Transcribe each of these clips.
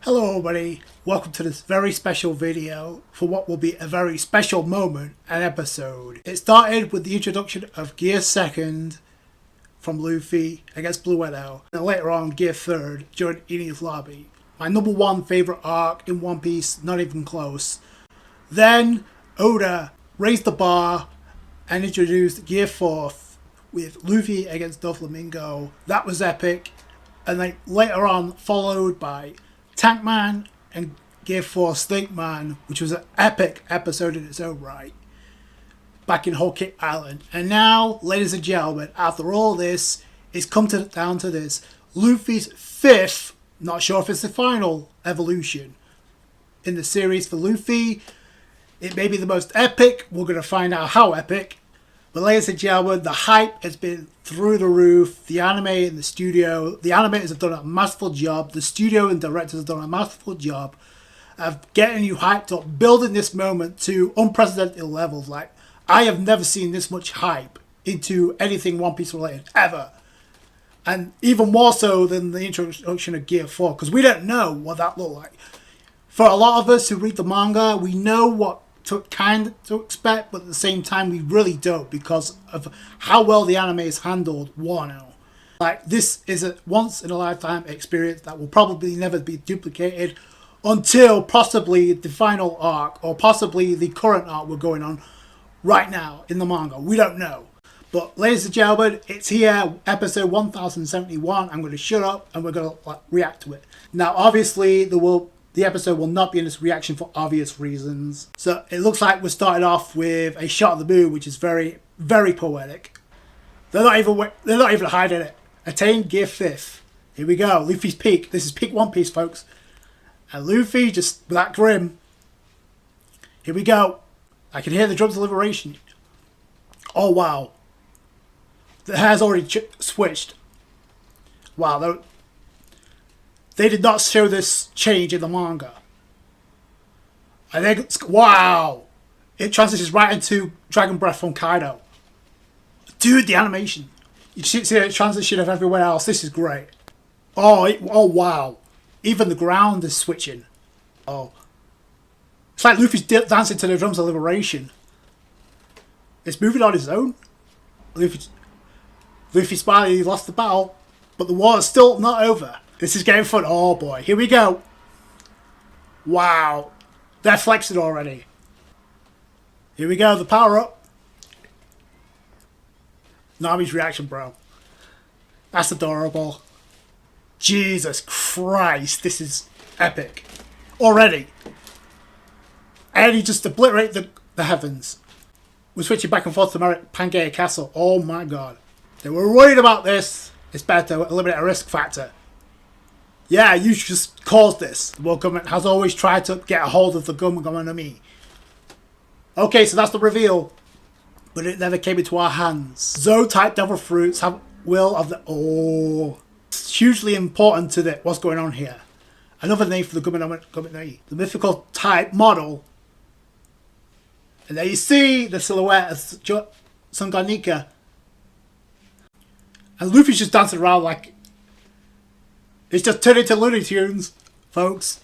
Hello everybody, welcome to this very special video for what will be a very special moment and episode. It started with the introduction of Gear 2nd from Luffy against Blue Widow, and later on Gear 3rd during Enies Lobby. My number one favourite arc in One Piece, not even close. Then Oda raised the bar and introduced Gear 4th with Luffy against Doflamingo. That was epic. And then later on followed by Tank Man and Gear 4 Snake Man, which was an epic episode in its own right, back in Whole Cake Island. And now, ladies and gentlemen, after all this, it's come down to this. Luffy's 5th, not sure if it's the final evolution in the series for Luffy. It may be the most epic. We're going to find out how epic. But ladies and gentlemen, the hype has been through the roof. The anime and the studio, the animators have done a masterful job. The studio and directors have done a masterful job of getting you hyped up, building this moment to unprecedented levels. Like, I have never seen this much hype into anything One Piece related, ever. And even more so than the introduction of Gear 4, because we don't know what that looked like. For a lot of us who read the manga, we know what to expect, but at the same time we really don't, because of how well the anime is handled. Wano, like, this is a once in a lifetime experience that will probably never be duplicated until possibly the final arc, or possibly the current arc we're going on right now in the manga. We don't know. But ladies and gentlemen, it's here, episode 1071. I'm going to shut up and we're going to react to it. Now obviously the episode will not be in this reaction for obvious reasons. So it looks like we're starting off with a shot of the moon, which is very, very poetic. They're not even hiding it. Attain Gear 5th. Here we go. Luffy's peak. This is peak One Piece, folks. And Luffy just with that grin. Here we go. I can hear the drums of liberation. Oh wow. The hair's already switched. Wow. They did not show this change in the manga. I think, wow! It transitions right into Dragon Breath from Kaido. Dude, the animation. You see the transition of everywhere else. This is great. Oh wow. Even the ground is switching. Oh. It's like Luffy's dancing to the drums of liberation. It's moving on its own. Luffy's smiling, he lost the battle. But the war is still not over. This is getting fun. Oh boy, here we go. Wow. They're flexing already. Here we go, the power up. Nami's reaction, bro. That's adorable. Jesus Christ, this is epic. Already. And he just obliterated the heavens. We're switching back and forth to Pangaea Castle. Oh my god. They were worried about this. It's better to eliminate a risk factor. Yeah, you just caused this. The world government has always tried to get a hold of the government. Okay, so that's the reveal. But it never came into our hands. Zo-type devil fruits have will of the... Oh. It's hugely important to what's going on here. Another name for the government. The mythical type model. And there you see the silhouette of Sunganika. And Luffy's just dancing around like... It's just turned into Looney Tunes, folks.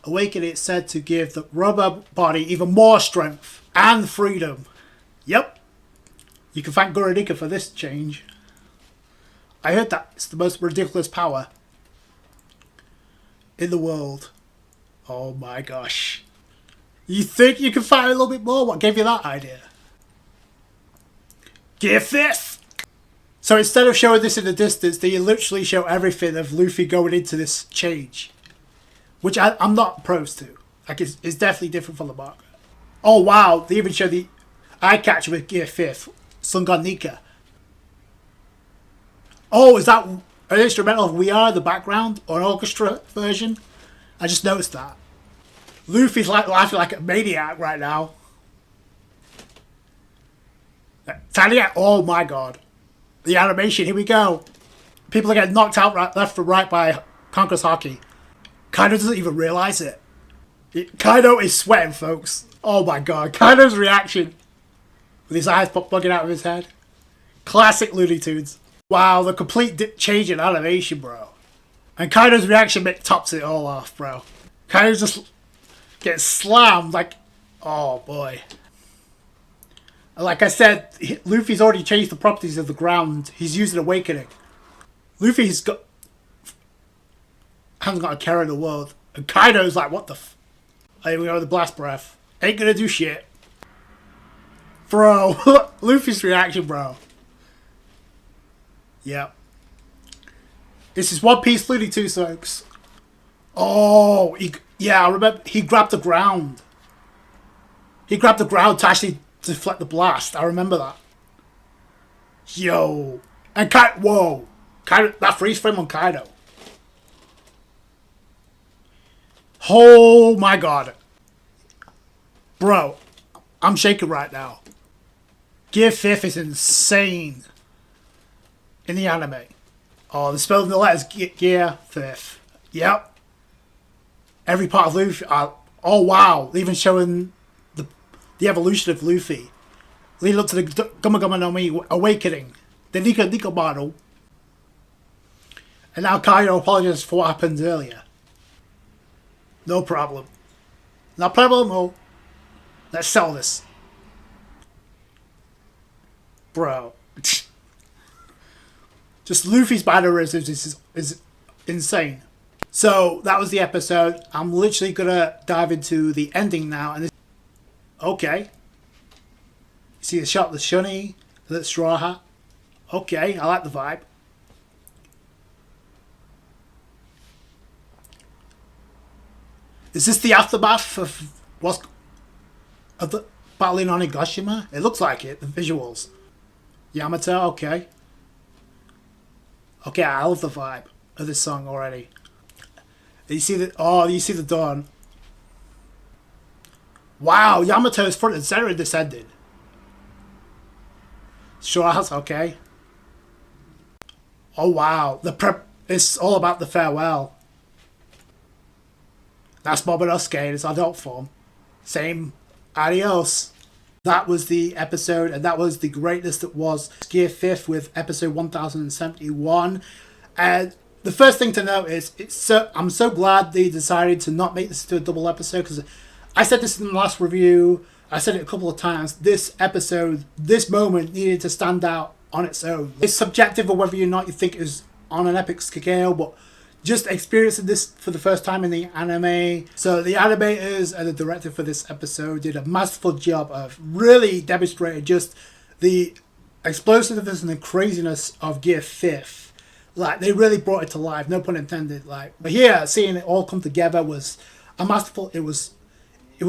Awakening is said to give the rubber body even more strength and freedom. Yep. You can thank Guranika for this change. I heard that it's the most ridiculous power in the world. Oh my gosh. You think you can fight a little bit more? What gave you that idea? Gear 5th! So instead of showing this in the distance, they literally show everything of Luffy going into this change. Which I'm not opposed to. Like, it's definitely different from the manga. Oh wow, they even show the eye catcher with Gear 5th. Sunganika. Oh, is that an instrumental of We Are in the background? Or an orchestra version? I just noticed that. Luffy's laughing like a maniac right now. Tanya, oh my god. The animation, here we go. People are getting knocked out left and right by Conqueror's Haki. Kaido doesn't even realise it. Kaido is sweating, folks. Oh my god. Kaido's reaction. With his eyes bugging out of his head. Classic Looney Tunes. Wow, the complete change in animation, bro. And Kaido's reaction bit tops it all off, bro. Kaido just gets slammed like, oh boy. And like I said, Luffy's already changed the properties of the ground. He's using Awakening. Luffy's got... hasn't got a care in the world. And Kaido's like, what the f... Here we go with the blast breath. Ain't gonna do shit. Bro, Luffy's reaction, bro. Yep. This is One Piece Looney Tunes, folks. Oh, yeah, I remember he grabbed the ground. He grabbed the ground to actually deflect the blast. I remember that. Yo. And Kaido, whoa. Kaido, that freeze frame on Kaido. Oh my god. Bro, I'm shaking right now. Gear 5th is insane in the anime. Oh, the spelling of the letters Gear 5th. Yep. Every part of Luffy. Oh wow, even showing the evolution of Luffy. Leading up to the Gama Gama no Mi Awakening. The Nico model. And now Kaido apologizes for what happened earlier. No problem. No problem. Let's sell this. Bro. Just Luffy's mannerisms is insane. So that was the episode. I'm literally gonna dive into the ending now. And okay. You see the shot of the Shunny, the straw hat. Okay, I like the vibe. Is this the aftermath of the battling on Higoshima? It looks like it. The visuals. Yamato. Okay. Okay, I love the vibe of this song already. You see the you see the dawn. Wow, Yamato is front and center in this ending. Straw Hats, okay. Oh wow, it's all about the farewell. That's Momonosuke in its adult form. Same, adios. That was the episode, and that was the greatness that was Gear 5th with episode 1071. And the first thing to note is, I'm so glad they decided to not make this into a double episode, because I said this in the last review, I said it a couple of times, this episode, this moment needed to stand out on its own. It's subjective of whether or not you think it was on an epic scale, but just experiencing this for the first time in the anime. So the animators and the director for this episode did a masterful job of really demonstrating just the explosiveness and the craziness of Gear 5th. Like, they really brought it to life, no pun intended. Like, but here, seeing it all come together was a masterful. It was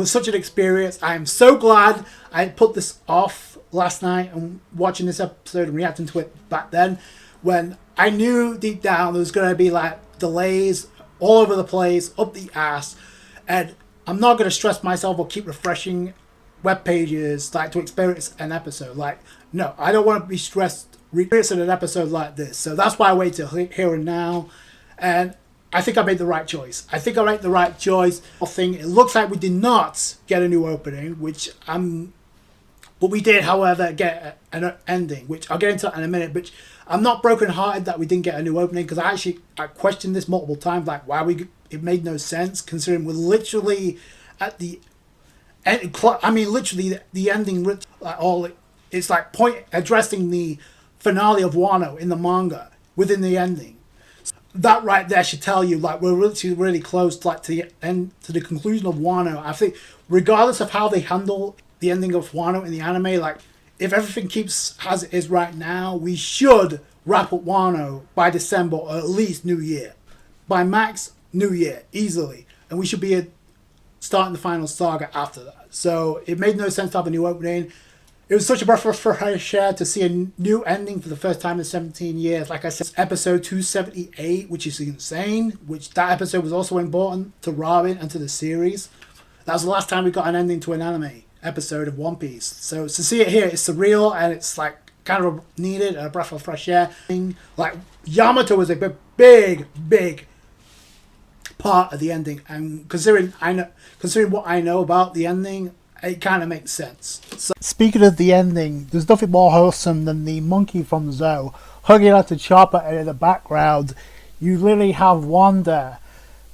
such an experience. I am so glad I put this off last night and watching this episode and reacting to it back then, when I knew deep down there was going to be like delays all over the place, up the ass, and I'm not going to stress myself or keep refreshing web pages like to experience an episode. Like, no, I don't want to be stressed experiencing an episode like this. So that's why I wait till here and now, and I think I made the right choice. I think I made the right choice. It looks like we did not get a new opening, but we did, however, get an ending, which I'll get into in a minute. But I'm not brokenhearted that we didn't get a new opening, because I questioned this multiple times, like why it made no sense, considering we're literally at the end. I mean, literally the ending. Like it's like addressing the finale of Wano in the manga within the ending. That right there should tell you, like, we're really close, like, to the end, to the conclusion of Wano. I think, regardless of how they handle the ending of Wano in the anime, like, if everything keeps as it is right now, we should wrap up Wano by December, or at least New Year. By max, New Year, easily. And we should be starting the final saga after that. So, it made no sense to have a new opening. It was such a breath of fresh air to see a new ending for the first time in 17 years. Like I said, episode 278, which is insane. That episode was also important to Robin and to the series. That was the last time we got an ending to an anime episode of One Piece. So to see it here, it's surreal, and it's like kind of needed, a breath of fresh air. Like, Yamato was a big part of the ending, and considering what I know about the ending, it kind of makes sense. So, speaking of the ending, there's nothing more wholesome than the monkey from Zoo hugging onto Chopper, and in the background You literally have Wanda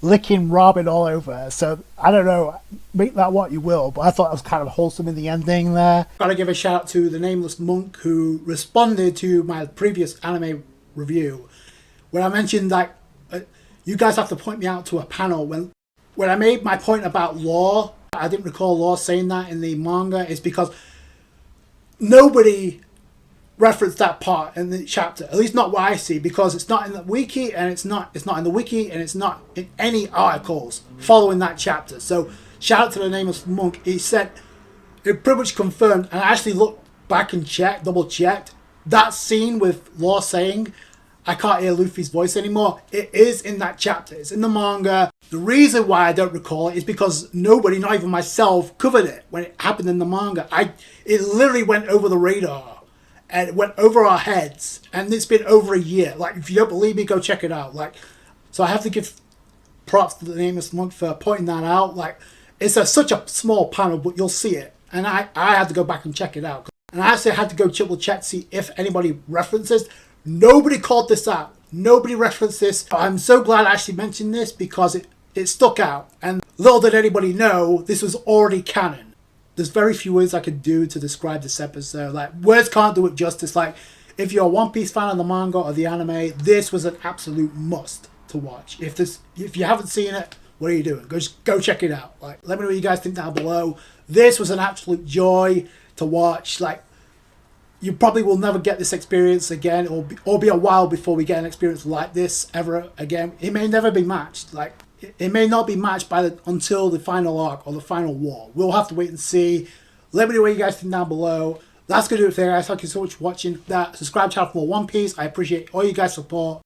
licking Robin all over. So I don't know, make that what you will, but I thought it was kind of wholesome in the ending there. Gotta give a shout out to the Nameless Monk, who responded to my previous anime review when I mentioned that you guys have to point me out to a panel when I made my point about Law. I didn't recall Law saying that in the manga. It's because nobody referenced that part in the chapter, at least not what I see, because it's not in the wiki, and it's not in the wiki, and it's not in any articles following that chapter. So shout out to the Nameless Monk. He said it pretty much confirmed, and I actually looked back and double checked that scene with Law saying I can't hear Luffy's voice anymore. It is in that chapter. It's in the manga. The reason why I don't recall it is because nobody, not even myself, covered it when it happened in the manga. It literally went over the radar. And it went over our heads, and it's been over a year. Like, if you don't believe me, go check it out. Like, so I have to give props to the Nameless Monk for pointing that out. Like, it's such a small panel, but you'll see it. And I had to go back and check it out. And I actually had to go triple check to see if anybody references. Nobody called this out. Nobody referenced this. I'm so glad I actually mentioned this because it stuck out. And little did anybody know, this was already canon. There's very few words I could do to describe this episode. Like, words can't do it justice. Like, if you're a One Piece fan of the manga or the anime, this was an absolute must to watch. If you haven't seen it, what are you doing? Just go check it out. Like, let me know what you guys think down below. This was an absolute joy to watch. Like, you probably will never get this experience again, or be a while before we get an experience like this ever again. It may never be matched. Like, it may not be matched until the final arc or the final war. We'll have to wait and see. Let me know what you guys think down below. That's going to do it for you guys. Thank you so much for watching that. Subscribe to the channel for more One Piece. I appreciate all you guys' support.